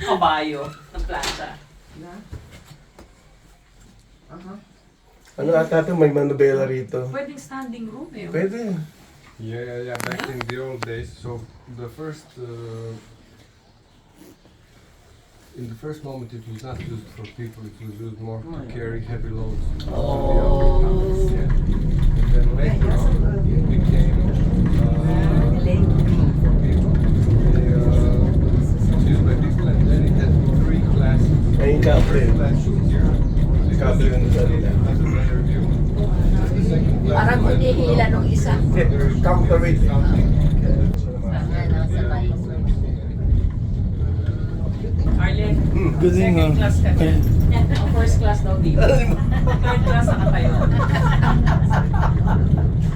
kabayo ng plancha. Ano ata ito? May manubela rito. Pwedeng standing room eh. Pwede. Yeah. Back in the old days, so the first, in the first moment, it was not used for people. It was used more to carry heavy loads. Oh. Yeah. And then later on, it became for people. It's used by people, and then it has three classes. Ayun ka, pre. First class is here. Kabel yung sarili. Has a better view. The second class. Parang hinihila nung isa. Counterweight. Arlen, Galing second class ka dyan. Ang first class daw dito. Third class nakatayo.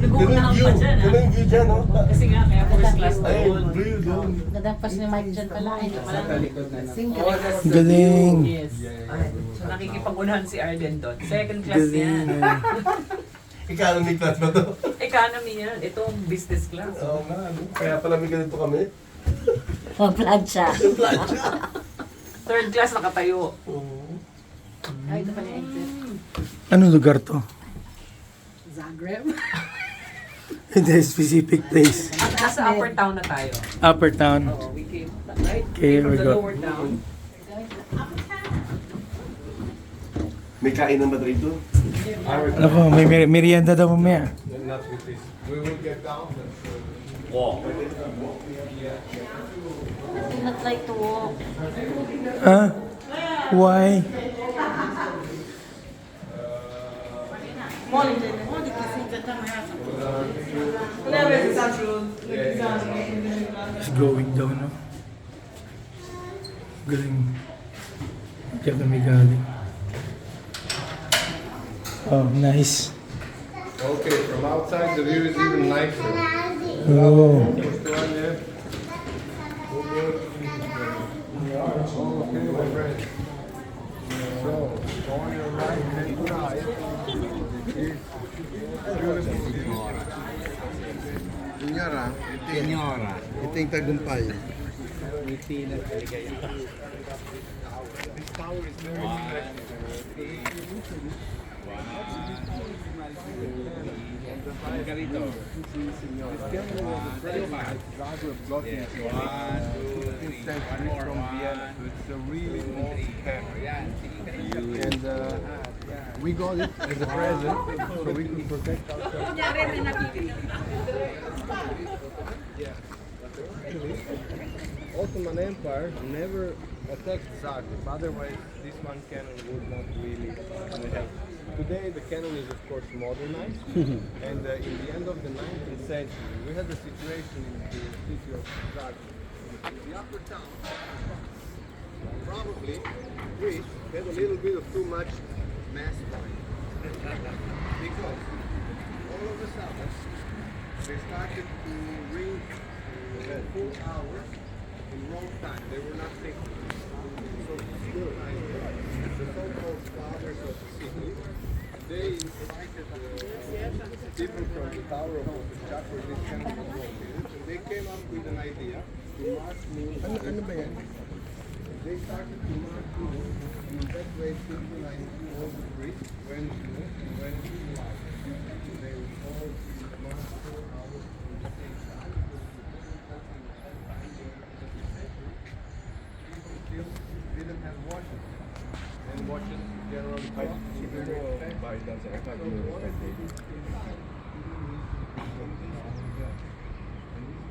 Naguunahan pa dyan Ganun yung view dyan, no? Kasi nga, kaya first class Ay, doon. view doon. Nadampas ni Mike dyan pala. Galing. Yes. So nakikipag-unahan si Arlen doon. Second class yan. Economy class ba to? Economy yan. Itong business class. Oo nga, ano? Kaya pala may ganito kami. Oh, plancha. Third class nakatayo. Oo. Ay, ito pala yung exit. Anong lugar to? Zagreb. Hindi, specific place. Nasa upper town na tayo. Upper town. Oh, we came, right? Okay, From we the go. lower town. May kainan ba rito? Ako, may merienda daw mamaya. Not with this. We will get down. I do not like to walk. Huh? Why? It's going down, no? Galing. Diyan kami galing. Oh, nice. Okay, from outside the view is even nicer. Oh. First one there. Okay, my friend. So, on your right hand side is beautiful view. Senyora. Ito yung tagumpay. This tower is very Zagreb blocking from Vienna. It's a really old camera. And we got it as a present so we can protect ourselves. Ottoman Empire never attacked Zagreb, otherwise this one cannon would not really help. Today the cannon is of course modernized and in the end of the 19th century we had a situation in the city of Zagreb. The upper town, probably Greece had a little bit of too much mass point because all of a sudden they started to ring the full hours in wrong time. They were not thinking. So still, the so-called fathers of the city, they invited people from the Tower of Chak where this kind of was located, and they came up with an idea to mark moon. They started to mark moon, and in that way synchronize all the streets when it's moon and when it's light. They would all mark 4 hours on the same time. Still didn't have watches. And watches generally cost super expensive.